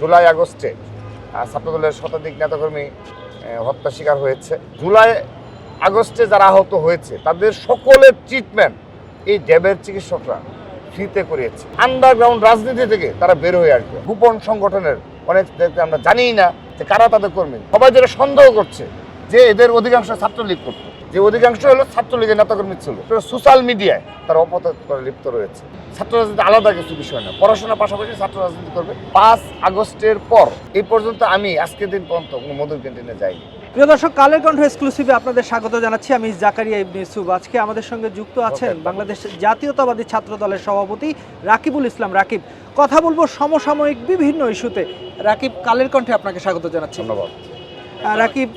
জুলাই আগস্টে ছাত্রদলের শতাধিক নেতাকর্মী হত্যা শিকার হয়েছে। জুলাই আগস্টে যারা আহত হয়েছে তাদের সকলের ট্রিটমেন্ট এই ড্যাবের চিকিৎসকরা ফ্রিতে করিয়েছে। আন্ডারগ্রাউন্ড রাজনীতি থেকে তারা বের হয়ে আসবে। গোপন সংগঠনের অনেক আমরা জানিই না যে কারা তাদের কর্মী। সবাই যেটা সন্দেহ করছে যে এদের অধিকাংশ ছাত্রলীগ করতো, যে অধিকাংশ হলো ছাত্রলীগের নেতাকর্মী ছিল। সোশ্যাল মিডিয়ায় তারা অপতৎ করে লিপ্ত রয়েছে। ছাত্র রাজনীতি আলাদা কিছু বিষয় না, পড়াশোনার পাশাপাশি ছাত্র রাজনীতি করবে। 5 আগস্টের পর এই পর্যন্ত আমি আজকের দিন পর্যন্ত কোনো মধুর ক্যান্টিনে যাইনি। প্রিয় দর্শক, কালের কণ্ঠ এক্সক্লুসিভে আপনাদের স্বাগত জানাচ্ছি। আমি জাকারিয়া ইবনে ইউসুফ। আজকে আমাদের সঙ্গে যুক্ত আছেন বাংলাদেশ জাতীয়তাবাদী ছাত্র দলের সভাপতি রাকিবুল ইসলাম রাকিব। কথা বলবো সমসাময়িক বিভিন্ন ইস্যুতে। রাকিব, কালের কণ্ঠে আপনাকে স্বাগত জানাচ্ছি। ধন্যবাদ। রাকিব,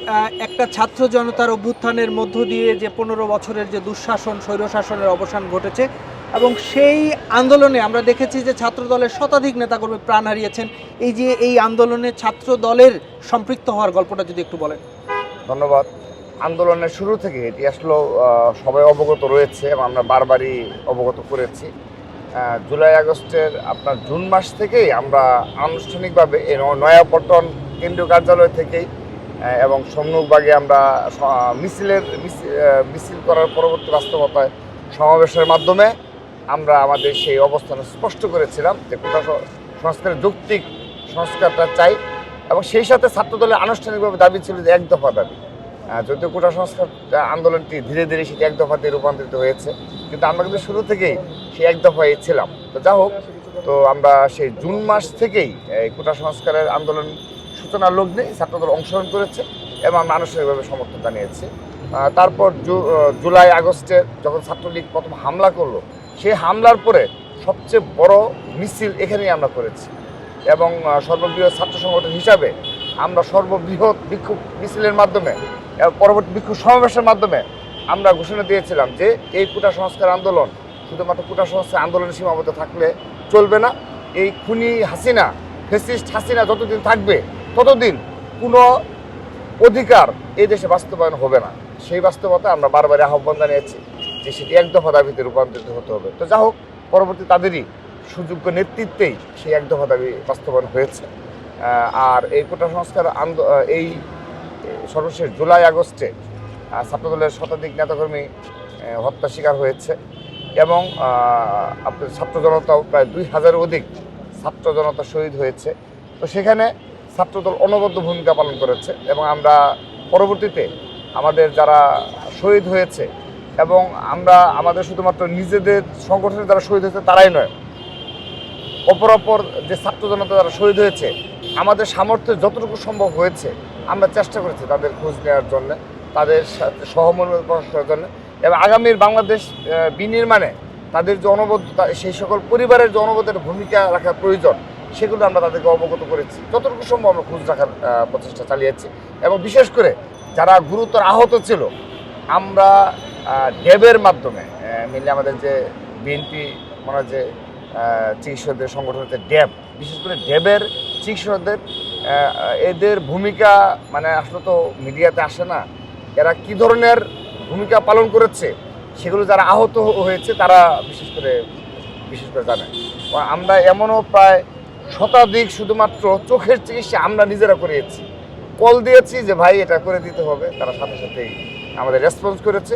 একটা ছাত্র জনতার অভ্যুত্থানের মধ্য দিয়ে যে 15 বছরের যে দুঃশাসন, স্বৈরশাসনের অবসান ঘটেছে এবং সেই আন্দোলনে আমরা দেখেছি যে ছাত্র দলের শতাধিক নেতাকর্মী প্রাণ হারিয়েছেন। এই আন্দোলনে ছাত্র দলের সম্পৃক্ত হওয়ার গল্পটা যদি একটু বলেন। ধন্যবাদ। আন্দোলনের শুরু থেকে এটি আসলে সবাই অবগত রয়েছে এবং আমরা বারবারই অবগত করেছি। জুলাই আগস্টের জুন মাস থেকেই আমরা আনুষ্ঠানিকভাবে এই নয়াপল্টন কেন্দ্রীয় কার্যালয় থেকেই এবং সম্মুখভাগে আমরা মিছিল করার পরবর্তী বাস্তবতায় সমাবেশের মাধ্যমে আমরা আমাদের সেই অবস্থান স্পষ্ট করেছিলাম যে কোটা সংস্কারের যৌক্তিক সংস্কারটা চাই এবং সেই সাথে ছাত্রদলের আনুষ্ঠানিকভাবে দাবি ছিল যে এক দফা দাবি। যদিও কোটা সংস্কার আন্দোলনটি ধীরে ধীরে সেটি এক দফাতে রূপান্তরিত হয়েছে, কিন্তু আমরা কিন্তু শুরু থেকেই সেই এক দফায় ছিলাম। তো যা হোক, তো আমরা সেই জুন মাস থেকেই এই কোটা সংস্কারের আন্দোলন সূচনার লগ্নে ছাত্রদল অংশগ্রহণ করেছে এবং আমরা আনুষ্ঠানিকভাবে সমর্থন জানিয়েছি। তারপর জুলাই আগস্টে যখন ছাত্রলীগ প্রথম হামলা করলো, সেই হামলার পরে সবচেয়ে বড় মিছিল এখানেই আমরা করেছি এবং সর্ববৃহৎ ছাত্র সংগঠন হিসাবে আমরা সর্ববৃহৎ বিক্ষোভ মিছিলের মাধ্যমে পরবর্তী বিক্ষোভ সমাবেশের মাধ্যমে আমরা ঘোষণা দিয়েছিলাম যে এই কোটা সংস্কার আন্দোলন শুধুমাত্র কোটা সংস্কার আন্দোলনে সীমাবদ্ধ থাকলে চলবে না। এই খুনি হাসিনা, ফ্যাসিস্ট হাসিনা যতদিন থাকবে ততদিন কোনো অধিকার এই দেশে বাস্তবায়ন হবে না। সেই বাস্তবতা আমরা বারবার আহ্বান জানিয়েছি যে সেটি এক দফা দাবিতে রূপান্তরিত হতে হবে। তো যা হোক, পরবর্তী তাদেরই সুযোগ্য নেতৃত্বেই সেই এক দফা দাবি বাস্তবায়ন হয়েছে। আর এই কোটা সংস্কার এই সর্বশেষ জুলাই আগস্টে ছাত্রদলের শতাধিক নেতাকর্মী হত্যা শিকার হয়েছে এবং আপনার ছাত্র জনতাও প্রায় 2000-এর অধিক ছাত্র জনতা শহীদ হয়েছে। তো সেখানে ছাত্রদল অনবদ্য ভূমিকা পালন করেছে এবং আমরা পরবর্তীতে আমাদের যারা শহীদ হয়েছে এবং আমরা আমাদের শুধুমাত্র নিজেদের সংগঠনের যারা শহীদ হয়েছে তারাই নয়, অপর যে ছাত্র জনতা যারা শহীদ হয়েছে আমাদের সামর্থ্যে যতটুকু সম্ভব হয়েছে আমরা চেষ্টা করেছি তাদের খোঁজ নেওয়ার জন্য, তাদের সাথে সহমর্মিত করার জন্য এবং আগামীর বাংলাদেশ বিনির্মাণে তাদের যে অনবদ্যতা, সেই সকল পরিবারের যে অনবদ্যের ভূমিকা রাখার প্রয়োজন সেগুলো আমরা তাদেরকে অবগত করেছি। যতটুকু সম্ভব আমরা খোঁজ রাখার প্রচেষ্টা চালিয়েছি এবং বিশেষ করে যারা গুরুতর আহত ছিল আমরা ড্যাবের মাধ্যমে মিলে আমাদের যে বিএনপি মনে যে চিকিৎসকদের সংগঠন হচ্ছে ড্যাব, বিশেষ করে ড্যাবের চিকিৎসকদের এদের ভূমিকা আসলে তো মিডিয়াতে আসে না। এরা কি ধরনের ভূমিকা পালন করেছে সেগুলো যারা আহত হয়েছে তারা বিশেষ করে জানে। আমরা এমনও প্রায় শতাধিক শুধুমাত্র চোখের চিকিৎসা আমরা নিজেরা করিয়েছি, কল দিয়েছি যে ভাই এটা করে দিতে হবে, তারা সাথে সাথেই আমাদের রেসপন্স করেছে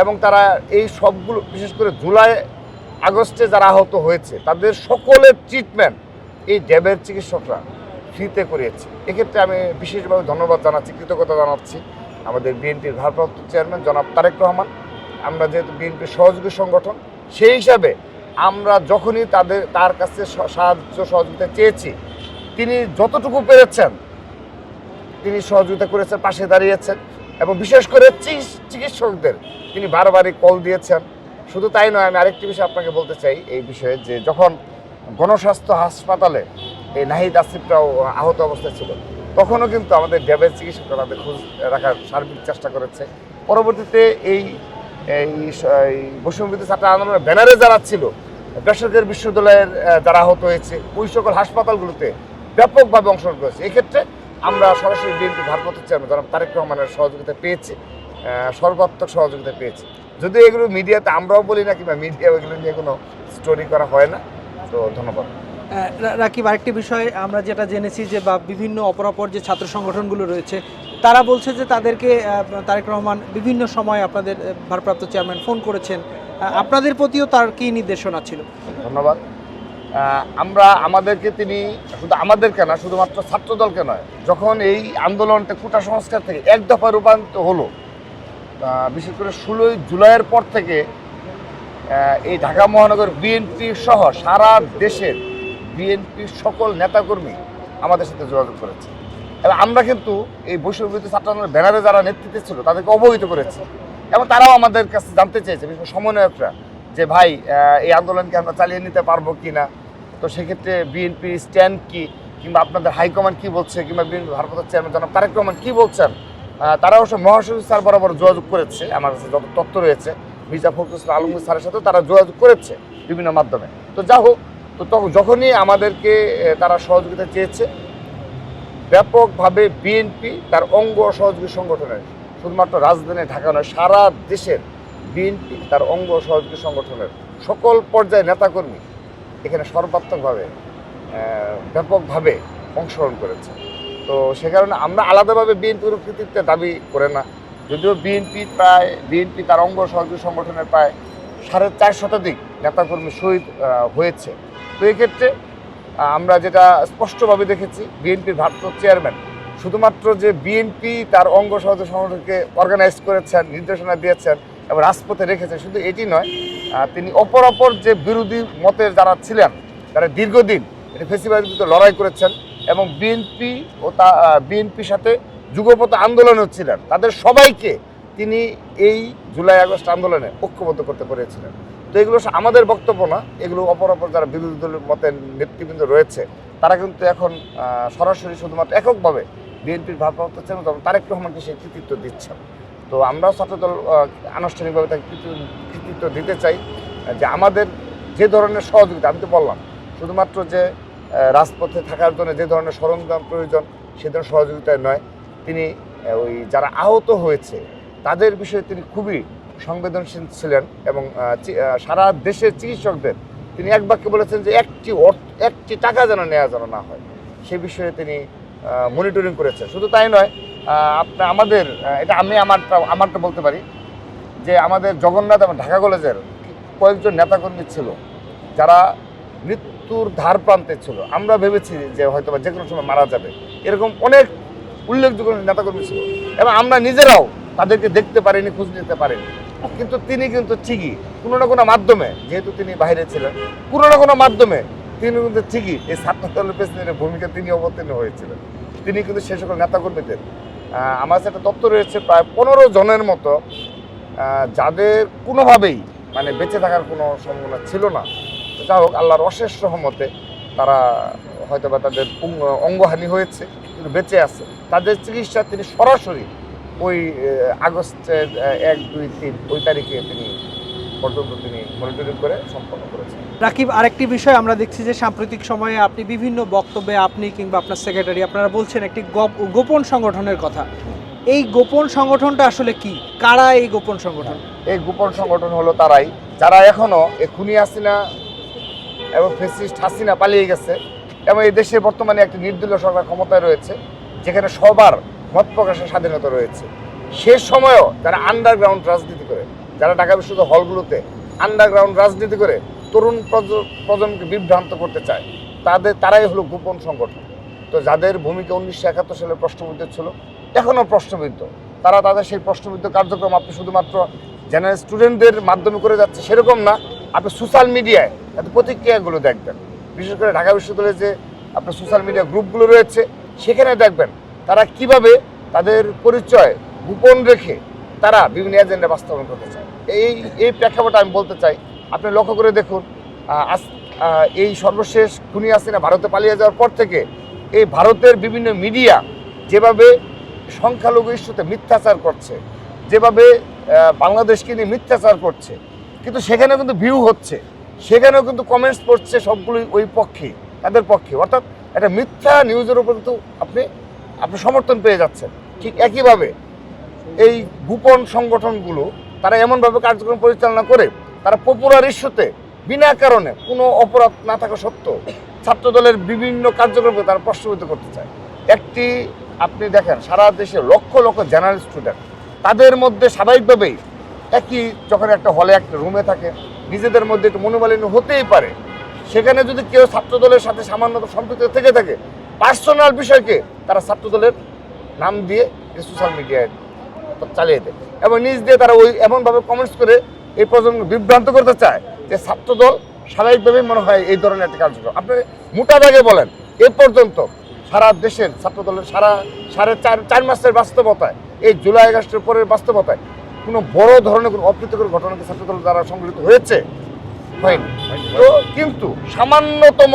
এবং তারা এই সবগুলো বিশেষ করে জুলাই আগস্টে যারা আহত হয়েছে তাদের সকলের ট্রিটমেন্ট এই ড্যাবের চিকিৎসকরা ফ্রিতে করিয়েছে। এক্ষেত্রে আমি বিশেষভাবে ধন্যবাদ জানাচ্ছি, কৃতজ্ঞতা জানাচ্ছি আমাদের বিএনপির ভারপ্রাপ্ত চেয়ারম্যান জনাব তারেক রহমান। আমরা যেহেতু বিএনপির সহযোগী সংগঠন, সেই হিসাবে আমরা যখনই তার কাছে সাহায্য সহযোগিতা চেয়েছি তিনি যতটুকু পেরেছেন তিনি সহযোগিতা করেছেন, পাশে দাঁড়িয়েছেন এবং বিশেষ করে চিকিৎসকদের তিনি বারবারই কল দিয়েছেন। শুধু তাই নয়, আমি আরেকটি বিষয় আপনাকে বলতে চাই এই বিষয়ে যে যখন গণস্বাস্থ্য হাসপাতালে এই নাহিদ আসিফরাও আহত অবস্থায় ছিল তখনও কিন্তু আমাদের ড্যাবের চিকিৎসকরা তাদের খোঁজ রাখার সার্বিক চেষ্টা করেছে। পরবর্তীতে এই বৈষম্যবিরোধী ছাত্র আন্দোলনের ব্যানারে যারা ছিল, বেসরকারি বিশ্ববিদ্যালয়ের যারা আহত হয়েছে ওই সকল হাসপাতালগুলোতে ব্যাপকভাবে অংশগ্রহণ করেছে। এক্ষেত্রে আমরা সরাসরি বিএনপি ভারপ্রাপ্ত চেয়ারম্যান জনাব তারেক রহমানের সহযোগিতা পেয়েছি, সর্বাত্মক সহযোগিতা পেয়েছি। যদিও এগুলো মিডিয়াতে আমরাও বলি না কিংবা মিডিয়া এগুলো নিয়ে কোনো স্টোরি করা হয় না। তো ধন্যবাদ। রাকিব, আরেকটি বিষয় আমরা যেটা জেনেছি যে বা বিভিন্ন অপরাপর যে ছাত্র সংগঠনগুলো রয়েছে তারা বলছে যে তাদেরকে তারেক রহমান বিভিন্ন সময় আপনাদের ভারপ্রাপ্ত চেয়ারম্যান ফোন করেছেন, আপনাদের প্রতিও তার কি নির্দেশনা ছিল? ধন্যবাদ। আমরা আমাদেরকে তিনি শুধু আমাদেরকে না, শুধুমাত্র ছাত্রদলকে নয়, যখন এই আন্দোলনটা কোটা সংস্কার থেকে এক দফা রূপান্তরিত হলো, বিশেষ করে 16ই জুলাইয়ের পর থেকে এই ঢাকা মহানগর বিএনপি সহ সারা দেশের বিএনপির সকল নেতাকর্মী আমাদের সাথে যোগাযোগ করেছে এবং আমরা কিন্তু এই বৈষম্যবিরোধী ছাত্র আন্দোলনের ব্যানারে যারা নেতৃত্বে ছিল তাদেরকে অবহিত করেছি এবং তারাও আমাদের কাছে জানতে চেয়েছে, বিশেষ করে সমন্বয়করা, যে ভাই এই আন্দোলনকে আমরা চালিয়ে নিতে পারবো কি না, তো সেক্ষেত্রে বিএনপির স্ট্যান্ড কি, কিংবা আপনাদের হাইকমান্ড কি বলছে, কিংবা বিএনপি ভারপ্রাপ্ত চেয়ারম্যান জনাব তারেক রহমান কি বলছেন। তারা অবশ্য মহাসচিব স্যার বরাবর যোগাযোগ করেছে, আমার কাছে যত তথ্য রয়েছে মির্জা ফখরুল ইসলাম আলমগীর স্যারের সাথেও তারা যোগাযোগ করেছে বিভিন্ন মাধ্যমে। তো যা হোক, তো তখন যখনই আমাদেরকে তারা সহযোগিতা চেয়েছে, ব্যাপকভাবে বিএনপি তার অঙ্গ সহযোগী সংগঠনের, শুধুমাত্র রাজধানী ঢাকা নয়, সারা দেশের বিএনপি তার অঙ্গ সহযোগী সংগঠনের সকল পর্যায়ের নেতাকর্মী এখানে সর্বাত্মকভাবে ব্যাপকভাবে অংশগ্রহণ করেছে। তো সে কারণে আমরা আলাদাভাবে বিএনপির কৃতিত্বের দাবি করে না, যদিও বিএনপি তার অঙ্গ সহযোগী সংগঠনের প্রায় 4.5 শতাধিক নেতাকর্মী শহীদ হয়েছে। তো এক্ষেত্রে আমরা যেটা স্পষ্টভাবে দেখেছি, বিএনপির ভারপ্রাপ্ত চেয়ারম্যান শুধুমাত্র যে বিএনপি তার অঙ্গ সহযোগী সংগঠনকে অর্গানাইজ করেছেন, নির্দেশনা দিয়েছেন এবং রাজপথে রেখেছেন, শুধু এটি নয়, তিনি অপর যে বিরোধী মতের যারা ছিলেন, তারা দীর্ঘদিন এটি ফেসিবাদের বিরুদ্ধে লড়াই করেছেন এবং বিএনপির সাথে যুগপৎ আন্দোলনেও ছিলেন, তাদের সবাইকে তিনি এই জুলাই আগস্ট আন্দোলনে ঐক্যবদ্ধ করতে পেরেছিলেন। তো এগুলো আমাদের বক্তব্য না, এগুলো অপর যারা বিরোধী দলের মতের নেতৃবৃন্দ রয়েছে তারা কিন্তু এখন সরাসরি শুধুমাত্র এককভাবে বিএনপির ভারপ্রাপ্ত চেয়ারম্যান তারেক রহমানকে সেই কৃতিত্ব দিচ্ছেন। তো আমরাও ছাত্রদল আনুষ্ঠানিকভাবে তাকে কৃতিত্ব দিতে চাই যে আমাদের যে ধরনের সহযোগিতা, আমি তো বললাম শুধুমাত্র যে রাজপথে থাকার জন্য যে ধরনের সরঞ্জাম প্রয়োজন সে ধরনের সহযোগিতায় নয়, তিনি ওই যারা আহত হয়েছে তাদের বিষয়ে তিনি খুবই সংবেদনশীল ছিলেন এবং সারা দেশের চিকিৎসকদের তিনি এক বাক্যে বলেছেন যে একটি টাকা যেন নেওয়া যেন না হয়, সে বিষয়ে তিনি মনিটরিং করেছেন। শুধু তাই নয়, আমাদের এটা আমি আমারটা বলতে পারি যে আমাদের জগন্নাথ এবং ঢাকা কলেজের কয়েকজন নেতাকর্মী ছিল যারা মৃত্যুর ধার প্রান্তে ছিল, আমরা ভেবেছি যে হয়তো বা যে কোনো সময় মারা যাবে, এরকম অনেক উল্লেখযোগ্য নেতাকর্মী ছিল এবং আমরা নিজেরাও তাদেরকে দেখতে পারিনি, খোঁজ নিতে পারিনি, কিন্তু তিনি কিন্তু ঠিকই কোনো না কোনো মাধ্যমে, যেহেতু তিনি বাইরে ছিলেন, কোনো না কোনো মাধ্যমে তিনি কিন্তু ঠিকই এই ছাত্র দলের প্রেসিডেন্টের ভূমিকা তিনি অবতীর্ণ হয়েছিলেন। তিনি কিন্তু সে সকল নেতাকর্মীদের আমার কাছে একটা তথ্য রয়েছে প্রায় 15 জনের মতো যাদের কোনোভাবেই মানে বেঁচে থাকার কোনো সম্ভাবনা ছিল না। যা হোক, আল্লাহর অশেষ রহমতে তারা হয়তো বা তাদের অঙ্গহানি হয়েছে কিন্তু বেঁচে আছে, তাদের চিকিৎসা তিনি সরাসরি ওই আগস্টের 1, 2, 3 ওই তারিখে তিনি মনিটরিং করে সম্পন্ন করেছেন। রাকিব, আরেকটি বিষয় আমরা দেখছি যে সাম্প্রতিক সময়ে আপনি বিভিন্ন বক্তব্যে আপনি কিংবা আপনার সেক্রেটারি আপনারা বলছেন একটি গোপন সংগঠনের কথা। এই গোপন সংগঠনটা আসলে কি? কারা এই গোপন সংগঠন? এই গোপন সংগঠন হলো তারাই যারা এখনো এই খুনি হাসিনা এবং ফ্যাসিস্ট হাসিনা পালিয়ে গেছে এবং এই দেশে বর্তমানে একটি নির্দলীয় সরকার ক্ষমতায় রয়েছে যেখানে সবার মত প্রকাশের স্বাধীনতা রয়েছে। সে সময়ও যারা আন্ডারগ্রাউন্ড রাজনীতি করে, যারা ঢাকা বিশ্ববিদ্যালয় হলগুলোতে আন্ডারগ্রাউন্ড রাজনীতি করে তরুণ প্রজন্মকে বিভ্রান্ত করতে চায়, তারাই হলো গোপন সংগঠন। তো যাদের ভূমিকা 1971 সালে প্রশ্নবিদ্ধ ছিল, এখনও প্রশ্নবিদ্ধ, তারা তাদের সেই প্রশ্নবিদ্ধ কার্যক্রম আপনি শুধুমাত্র জেনারেল স্টুডেন্টদের মাধ্যমে করে যাচ্ছে সেরকম না, আপনি সোশ্যাল মিডিয়ায় তাদের প্রতিক্রিয়াগুলো দেখবেন, বিশেষ করে ঢাকা বিশ্ববিদ্যালয়ে যে আপনার সোশ্যাল মিডিয়া গ্রুপগুলো রয়েছে সেখানে দেখবেন তারা কিভাবে তাদের পরিচয় গোপন রেখে তারা বিভিন্ন এজেন্ডা বাস্তবায়ন করতে চায়। এই প্রেক্ষাপটে আমি বলতে চাই, আপনি লক্ষ্য করে দেখুন, এই সর্বশেষ খুনি হাসিনা ভারতে পালিয়ে যাওয়ার পর থেকে এই ভারতের বিভিন্ন মিডিয়া যেভাবে সংখ্যালঘু ইস্যুতে মিথ্যাচার করছে, যেভাবে বাংলাদেশকে নিয়ে মিথ্যাচার করছে, কিন্তু সেখানেও কিন্তু ভিউ হচ্ছে, সেখানেও কিন্তু কমেন্টস পড়ছে সবগুলোই ওই পক্ষে, তাদের পক্ষে, অর্থাৎ একটা মিথ্যা নিউজের উপর কিন্তু আপনি সমর্থন পেয়ে যাচ্ছেন। ঠিক একইভাবে এই গোপন সংগঠনগুলো তারা এমনভাবে কার্যক্রম পরিচালনা করে, তারা পপুলার ইস্যুতে বিনা কারণে কোনো অপরাধ না থাকা সত্ত্বেও ছাত্রদলের বিভিন্ন কার্যক্রমকে তারা প্রশ্নবিদ্ধ করতে চায়। একটি আপনি দেখেন সারা দেশে লক্ষ লক্ষ জেনারেল স্টুডেন্ট, তাদের মধ্যে স্বাভাবিকভাবেই একই যখন একটা হলে একটা রুমে থাকে নিজেদের মধ্যে একটু মনোমালিন্য হতেই পারে। সেখানে যদি কেউ ছাত্রদলের সাথে সামান্য সম্পৃক্ত থেকে থাকে, পার্সোনাল বিষয়কে তারা ছাত্রদলের নাম দিয়ে সোশ্যাল মিডিয়ায় চালিয়ে দেয় এবং নিজ দিয়ে তারা ওই এমনভাবে কমেন্টস করে এই প্রজন্ম বিভ্রান্ত করতে চায় যে ছাত্রদল স্বাভাবিকভাবেই মনে হয় এই ধরনের একটা কার্যক্রম। আপনি মোটা দাগে বলেন, এ পর্যন্ত সারা দেশের ছাত্রদলের সাড়ে চার মাসের বাস্তবতায়, এই জুলাই আগস্টের পরের বাস্তবতায় কোনো বড় ধরনের কোনো অপ্রীতিকর ঘটনা কি ছাত্রদল দ্বারা সংঘটিত হয়েছে? হয়নি। তো কিন্তু সামান্যতম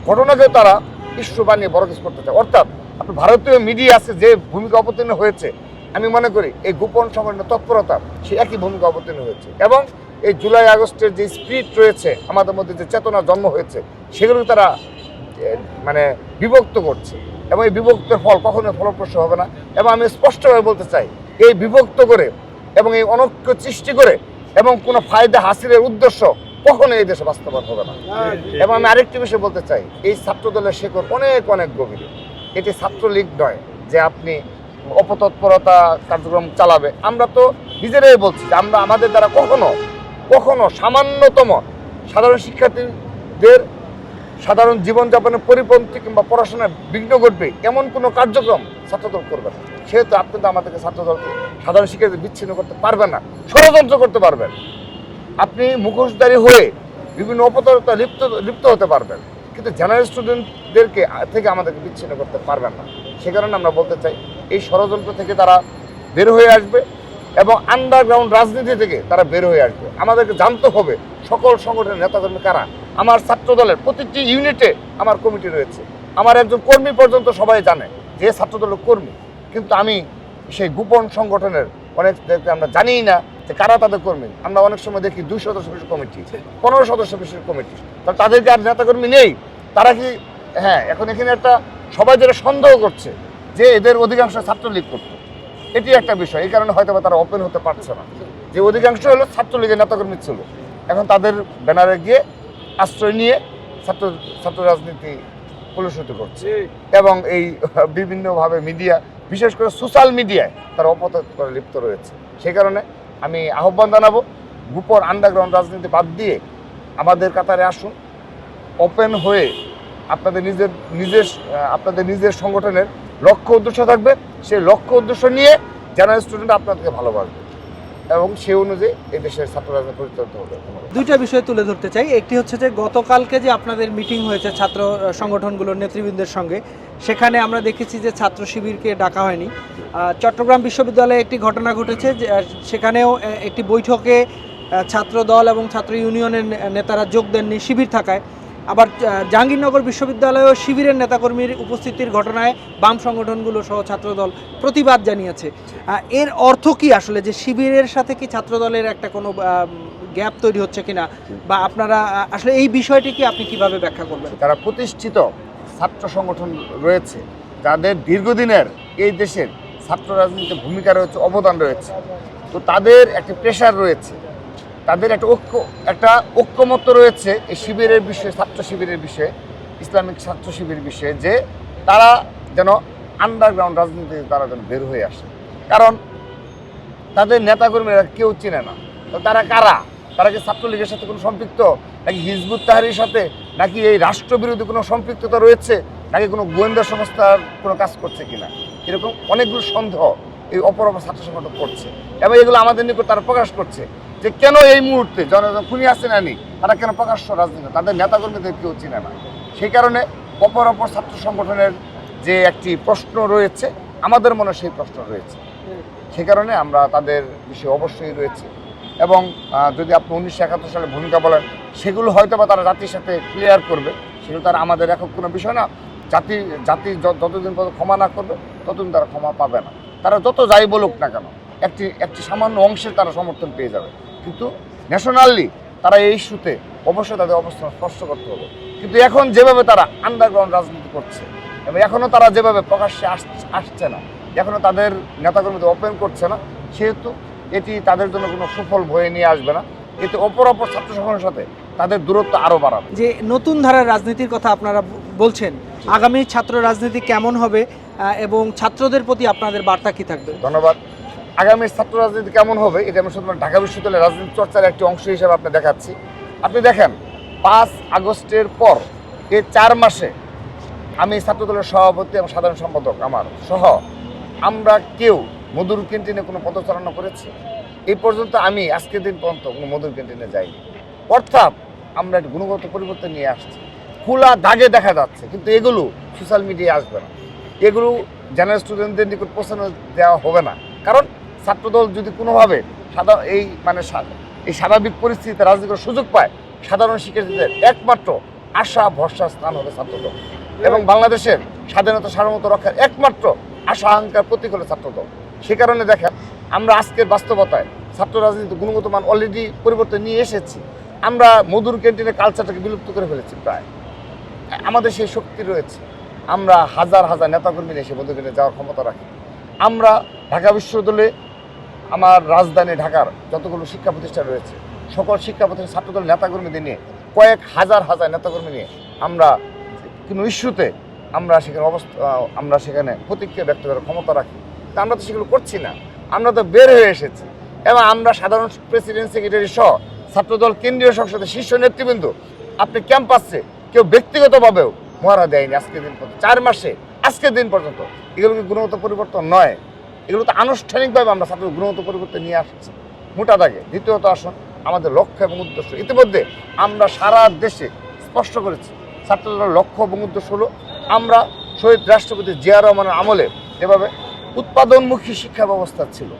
ঘটনাকে তারা ইস্যু বানিয়ে বড় কিছু করতে চায়। অর্থাৎ আপনার ভারতীয় মিডিয়া আছে যে ভূমিকা অবতীর্ণ হয়েছে, আমি মনে করি এই গোপন সংগঠনের তৎপরতা সে একই ভূমিকা অবতীর্ণ হয়েছে এবং এই জুলাই আগস্টের যে স্পিরিট রয়েছে, আমাদের মধ্যে যে চেতনা জন্ম হয়েছে, সেগুলো তারা মানে বিভক্ত করছে এবং এই বিভক্তের ফল কখনোই ফলপ্রসূ হবে না। এবং আমি স্পষ্টভাবে বলতে চাই, এই বিভক্ত করে এবং এই অনৈক্য সৃষ্টি করে এবং কোনো ফায়দা হাসিলের উদ্দেশ্য কখনো এই দেশে বাস্তবায়ন হবে না। এবং আমি আরেকটি বিষয় বলতে চাই, এই ছাত্রদলের শেকড় অনেক অনেক গভীরে। এটি ছাত্রলীগ নয় যে আপনি অপতৎপরতা কার্যক্রম চালাবে। আমরা তো নিজেরাই বলছি যে আমরা আমাদের দ্বারা কখনো সামান্যতম সাধারণ শিক্ষার্থীদের সাধারণ জীবনযাপনের পরিপন্থী কিংবা পড়াশোনায় বিঘ্ন ঘটবে এমন কোনো কার্যক্রম ছাত্রদল করবে না। সেহেতু আপনি তো আমাদেরকে ছাত্রদলকে সাধারণ শিক্ষার্থী বিচ্ছিন্ন করতে পারবেন না, ষড়যন্ত্র করতে পারবেন। আপনি মুখোশধারী হয়ে বিভিন্ন অপতরতা লিপ্ত হতে পারবেন, কিন্তু জেনারেল স্টুডেন্টদেরকে থেকে আমাদেরকে বিচ্ছিন্ন করতে পারবেন না। সে কারণে আমরা বলতে চাই, এই ষড়যন্ত্র থেকে তারা বের হয়ে আসবে এবং আন্ডারগ্রাউন্ড রাজনীতি থেকে তারা বের হয়ে আসবে। আমাদেরকে জানতে হবে সকল সংগঠনের নেতাকর্মী কারা। আমার ছাত্রদলের প্রতিটি ইউনিটে আমার কমিটি রয়েছে, আমার একজন কর্মী পর্যন্ত সবাই জানে যে ছাত্রদলের কর্মী, কিন্তু আমি সেই গোপন সংগঠনের অনেকদেরকে আমরা জানিই না যে কারা তাদের কর্মী। আমরা অনেক সময় দেখি 2 সদস্য বিশিষ্ট কমিটি, 15 সদস্য বিশিষ্ট কমিটি, তাহলে তাদেরকে আর নেতাকর্মী নেই। তারা কি এখন এখানে একটা সবাই যেটা সন্দেহ করছে যে এদের অধিকাংশ ছাত্রলীগ করতো, এটি একটা বিষয়। এই কারণে হয়তো তারা ওপেন হতে পারছে না যে অধিকাংশ হলো ছাত্রলীগের নেতাকর্মী ছিল, এখন তাদের ব্যানারে গিয়ে আশ্রয় নিয়ে ছাত্র রাজনীতি কলুষিত করছে এবং এই বিভিন্নভাবে মিডিয়া, বিশেষ করে সোশ্যাল মিডিয়ায় তারা অপতৎপরে লিপ্ত রয়েছে। সেই কারণে আমি আহ্বান জানাবো, গোপন আন্ডারগ্রাউন্ড রাজনীতি বাদ দিয়ে আমাদের কাতারে আসুন, ওপেন হয়ে আপনাদের নিজের সংগঠনের লক্ষ্য উদ্দেশ্য থাকবে, সেই লক্ষ্য উদ্দেশ্য নিয়ে জেনারেল স্টুডেন্ট আপনাদেরকে ভালোবাসবে এবং সেই অনুযায়ী এই দেশের ছাত্র রাজনীতি পরিচালিত হবে। দুইটা বিষয় তুলে ধরতে চাই। একটি হচ্ছে যে গতকালকে যে আপনাদের মিটিং হয়েছে ছাত্র সংগঠনগুলোর নেতৃবৃন্দের সঙ্গে, সেখানে আমরা দেখেছি যে ছাত্র শিবিরকে ডাকা হয়নি। চট্টগ্রাম বিশ্ববিদ্যালয়ে একটি ঘটনা ঘটেছে, সেখানেও একটি বৈঠকে ছাত্র দল এবং ছাত্র ইউনিয়নের নেতারা যোগ দেননি শিবির থাকায়। আবার জাহাঙ্গীরনগর বিশ্ববিদ্যালয়েও শিবিরের নেতাকর্মীর উপস্থিতির ঘটনায় বাম সংগঠনগুলো সহ ছাত্রদল প্রতিবাদ জানিয়েছে। এর অর্থ কি আসলে, যে শিবিরের সাথে কি ছাত্রদলের একটা কোনো গ্যাপ তৈরি হচ্ছে কিনা, বা আপনারা আসলে এই বিষয়টিকে আপনি কিভাবে ব্যাখ্যা করবেন? তারা প্রতিষ্ঠিত ছাত্র সংগঠন রয়েছে, যাদের দীর্ঘদিনের এই দেশের ছাত্র রাজনীতিতে ভূমিকা রয়েছে, অবদান রয়েছে, তো তাদের একটা প্রেশার রয়েছে, তাদের একটা ঐক্যমত্য রয়েছে এই শিবিরের বিষয়ে, ছাত্র শিবিরের বিষয়ে, ইসলামিক ছাত্র শিবিরের বিষয়ে, যে তারা যেন আন্ডারগ্রাউন্ড রাজনীতিতে তারা যেন বের হয়ে আসে। কারণ তাদের নেতাকর্মীরা কেউ চেনে না, তো তারা কারা? তারা কি ছাত্রলীগের সাথে কোনো সম্পৃক্ত, নাকি হিজবুত তাহরির সাথে, নাকি এই রাষ্ট্রবিরোধী কোনো সম্পৃক্ততা রয়েছে, নাকি কোনো গোয়েন্দা সংস্থার কোনো কাজ করছে কিনা, এরকম অনেকগুলো সন্দেহ এই অপর ছাত্র সংগঠন করছে এবং এগুলো আমাদের নিকট তারা প্রকাশ করছে যে কেন এই মুহূর্তে জনগণ খুনি আসছে না নি, তারা কেন প্রকাশ্য রাজনীতি, তাদের নেতাকর্মীদের কেউ চিনে না। সেই কারণে অপর ছাত্র সংগঠনের যে একটি প্রশ্ন রয়েছে, আমাদের মনে সেই প্রশ্ন রয়েছে। সেই কারণে আমরা তাদের বিষয়ে অবশ্যই রয়েছে এবং যদি আপনি 1971 সালে ভূমিকা বলেন, সেগুলো হয়তো বা তারা জাতির সাথে ক্লিয়ার করবে, সেগুলো তারা আমাদের একক কোনো বিষয় না। জাতি যতদিন পর্যন্ত ক্ষমা না করবে ততদিন তারা ক্ষমা পাবে না। তারা যত যাই বলুক না কেন, একটি সামান্য অংশের তারা সমর্থন পেয়ে যাবে, কিন্তু ন্যাশনালি তারা এই ইস্যুতে অবশ্যই তাদের অবস্থান স্পষ্ট করতে হবে। কিন্তু এখন যেভাবে তারা আন্ডারগ্রাউন্ড রাজনীতি করছে এবং এখনও তারা যেভাবে প্রকাশ্যে আসছে না, এখনও তাদের নেতাকর্মীদের ওপেন করছে না, সেহেতু এটি তাদের জন্য কোনো সুফল বয়ে নিয়ে আসবে না। এতে অপর ছাত্র সংগঠনের সাথে তাদের দূরত্ব আরও বাড়াবো। যে নতুন ধারার রাজনীতির কথা আপনারা বলছেন, আগামী ছাত্র রাজনীতি কেমন হবে এবং ছাত্রদের প্রতি আপনাদের বার্তা কি থাকবে? ধন্যবাদ। আগামী ছাত্র রাজনীতি কেমন হবে এটা আমি শুধুমাত্র ঢাকা বিশ্ববিদ্যালয়ের রাজনীতি চর্চার একটি অংশ হিসেবে আপনি দেখাচ্ছি। আপনি দেখেন 5 আগস্টের পর এই 4 মাসে আমি ছাত্রদলের সভাপতি এবং সাধারণ সম্পাদক আমার সহ আমরা কেউ মধুর ক্যান্টিনে কোনো পদচারণা করেছি? এই পর্যন্ত আমি আজকের দিন পর্যন্ত কোনো মধুর ক্যান্টিনে যাইনি। অর্থাৎ আমরা একটা গুণগত পরিবর্তন নিয়ে আসছি, খোলা দাগে দেখা যাচ্ছে, কিন্তু এগুলো সোশ্যাল মিডিয়ায় আসবে না, এগুলো জেনারেল স্টুডেন্টদের নিকট পৌঁছানো দেওয়া হবে না। কারণ ছাত্রদল যদি কোনোভাবে এই স্বাভাবিক পরিস্থিতিতে রাজনীতি করার সুযোগ পায়, সাধারণ শিক্ষার্থীদের একমাত্র আশা ভরসার স্থান হবে ছাত্রদল এবং বাংলাদেশের স্বাধীনতা সার্বভৌমত্ব রক্ষার একমাত্র আশা আকাঙ্ক্ষার প্রতীক হলো ছাত্রদল। সে কারণে দেখেন আমরা আজকের বাস্তবতায় ছাত্র রাজনীতি গুণগত মান অলরেডি পরিবর্তন নিয়ে এসেছি। আমরা মধুর ক্যান্টিনের কালচারটাকে বিলুপ্ত করে ফেলেছি প্রায়। আমাদের সেই শক্তি রয়েছে, আমরা হাজার হাজার নেতাকর্মী নিয়ে এসে মধুর ক্যান্টিনে যাওয়ার ক্ষমতা রাখি। আমরা ঢাকা বিশ্ববিদ্যালয়ে আমার রাজধানী ঢাকার যতগুলো শিক্ষা প্রতিষ্ঠান রয়েছে সকল শিক্ষা প্রতিষ্ঠান ছাত্রদল নেতাকর্মীদের নিয়ে কয়েক হাজার হাজার নেতাকর্মী নিয়ে আমরা কোনো ইস্যুতে আমরা সেখানে প্রতিক্রিয়া ব্যক্ত করার ক্ষমতা রাখি। তা আমরা তো সেগুলো করছি না, আমরা তো বের হয়ে এসেছি এবং আমরা সাধারণ প্রেসিডেন্ট সেক্রেটারি সহ ছাত্রদল কেন্দ্রীয় সংসদের শীর্ষ নেতৃবৃন্দ আপনি ক্যাম্পাসে কেউ ব্যক্তিগতভাবেও মহড়া দেয়নি আজকের দিন পর্যন্ত, 4 মাসে আজকের দিন পর্যন্ত। এগুলো কি গুণগত পরিবর্তন নয়? এগুলো তো আনুষ্ঠানিকভাবে আমরা ছাত্র গুণগত পরিবর্তন নিয়ে আসছি মোটা দাগে। দ্বিতীয়ত আসুন আমাদের লক্ষ্য এবং উদ্দেশ্য ইতিমধ্যে আমরা সারা দেশে স্পষ্ট করেছি। ছাত্রদলের লক্ষ্য এবং উদ্দেশ্য হলো আমরা শহীদ রাষ্ট্রপতি জিয়া রহমানের আমলে যেভাবে উৎপাদনমুখী শিক্ষা ব্যবস্থা ছিল,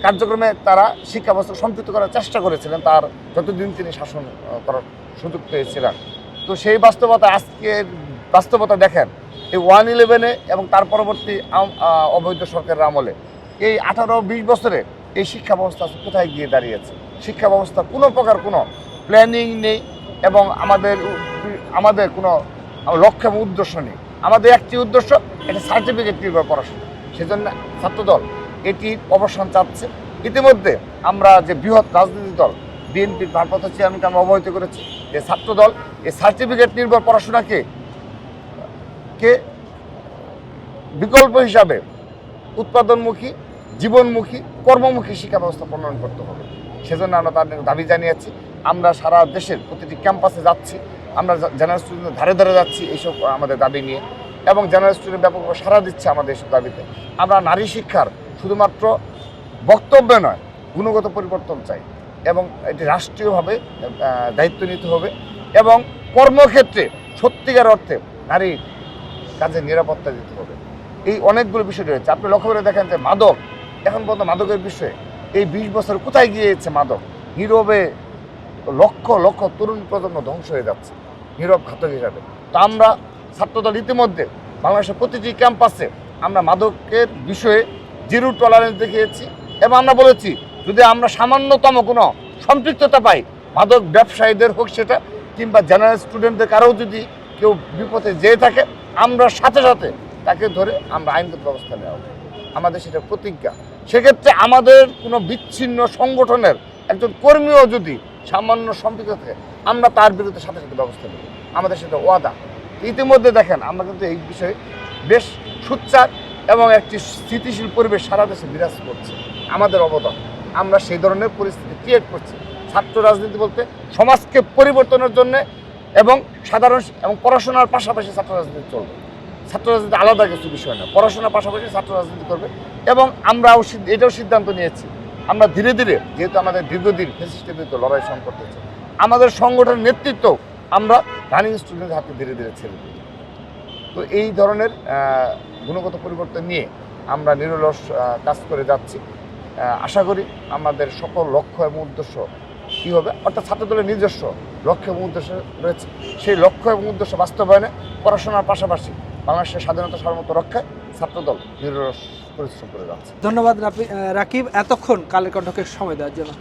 কার্যক্রমে তারা শিক্ষা ব্যবস্থা সম্পৃক্ত করার চেষ্টা করেছিলেন তার যতদিন তিনি শাসন করার সুযোগ পেয়েছিলেন। তো সেই আজকের বাস্তবতা দেখেন এই 1/11 এবং তার পরবর্তী অবৈধ সরকারের আমলে এই 18-20 বছরে এই শিক্ষা ব্যবস্থা কোথায় গিয়ে দাঁড়িয়েছে? শিক্ষা ব্যবস্থা কোনো প্রকার কোনো প্ল্যানিং নেই এবং আমাদের কোনো লক্ষ্য এবং উদ্দেশ্য নেই। আমাদের একটি উদ্দেশ্য, একটা সার্টিফিকেট নির্ভর পড়াশোনা। সেজন্য ছাত্রদল এটির অবসান চাচ্ছে। ইতিমধ্যে আমরা যে বৃহৎ রাজনৈতিক দল বিএনপির ভারপ্রাপ্ত চেয়ারম্যানকে আমরা অবহিত করেছি যে ছাত্রদল এই সার্টিফিকেট নির্ভর পড়াশোনাকে বিকল্প হিসাবে উৎপাদনমুখী, জীবনমুখী, কর্মমুখী শিক্ষা ব্যবস্থা প্রণয়ন করতে হবে। সেজন্য আমরা তাদের দাবি জানিয়েছি। আমরা সারা দেশের প্রতিটি ক্যাম্পাসে যাচ্ছি, আমরা জেনারেল স্টুডেন্টের ধারে ধারে যাচ্ছি এইসব আমাদের দাবি নিয়ে এবং জেনারেল স্টুডেন্ট ব্যাপকভাবে সাড়া দিচ্ছে আমাদের এইসব দাবিতে। আমরা নারী শিক্ষার শুধুমাত্র বক্তব্যে নয় গুণগত পরিবর্তন চাই এবং এটি রাষ্ট্রীয়ভাবে দায়িত্ব নিতে হবে এবং কর্মক্ষেত্রে সত্যিকার অর্থে নারীর কাজে নিরাপত্তা দিতে হবে। এই অনেকগুলো বিষয় রয়েছে। আপনি লক্ষ্য করে দেখেন যে মাদক, এখন পর্যন্ত মাদকের বিষয়ে এই 20 বছর কোথায় গিয়েছে মাদক? নীরবে লক্ষ লক্ষ তরুণ প্রজন্ম ধ্বংস হয়ে যাচ্ছে নীরব ঘাতক হিসাবে। তো আমরা ছাত্রদল ইতিমধ্যে বাংলাদেশের প্রতিটি ক্যাম্পাসে আমরা মাদকের বিষয়ে জিরো টলারেন্স দেখিয়েছি এবং আমরা বলেছি যদি আমরা সামান্যতম কোনো সম্পৃক্ততা পাই, মাদক ব্যবসায়ীদের হোক সেটা কিংবা জেনারেল স্টুডেন্টদের কারো যদি কেউ বিপদে যেয়ে থাকে, আমরা সাথে সাথে তাকে ধরে আমরা আইনগত ব্যবস্থা নেওয়া হবে। আমাদের সেটা প্রতিজ্ঞা। সেক্ষেত্রে আমাদের কোনো বিচ্ছিন্ন সংগঠনের একজন কর্মীও যদি সামান্য সম্পৃক্ত থাকে, আমরা তার বিরুদ্ধে সাথে সাথে ব্যবস্থা নেব। আমাদের সেটা ওয়াদা। ইতিমধ্যে দেখেন আমরা কিন্তু এই বিষয়ে বেশ সোচ্চার এবং একটি স্থিতিশীল পরিবেশ সারা দেশে বিরাজ করছে। আমাদের অবদান, আমরা সেই ধরনের পরিস্থিতি ক্রিয়েট করছি। ছাত্র রাজনীতি বলতে সমাজকে পরিবর্তনের জন্য এবং সাধারণ এবং পড়াশোনার পাশাপাশি ছাত্র রাজনীতি চলবে। ছাত্র রাজনীতি আলাদা কিছু বিষয় না, পড়াশোনার পাশাপাশি ছাত্র রাজনীতি করবে এবং আমরাও এটাও সিদ্ধান্ত নিয়েছি আমরা ধীরে ধীরে, যেহেতু আমাদের দীর্ঘদিন ফ্যাসিস্টের বিরুদ্ধে লড়াই সংকট হয়েছে, আমাদের সংগঠনের নেতৃত্ব আমরা রানিং স্টুডেন্টের হাতে ধীরে ধীরে ছেড়ে দিই। তো এই ধরনের গুণগত পরিবর্তন নিয়ে আমরা নিরলস কাজ করে যাচ্ছি। আশা করি আমাদের সকল লক্ষ্য এবং উদ্দেশ্য কী হবে, অর্থাৎ ছাত্রদলের নিজস্ব লক্ষ্য এবং উদ্দেশ্য রয়েছে, সেই লক্ষ্য এবং উদ্দেশ্য বাস্তবায়নে পড়াশোনার পাশাপাশি বাংলাদেশের স্বাধীনতা সার্বভৌমত্ব রক্ষায় ছাত্রদল নিরলস পরিশ্রম করে যাচ্ছে। ধন্যবাদ রাকিব, এতক্ষণ কালের কণ্ঠকে সময় দেওয়ার জন্য।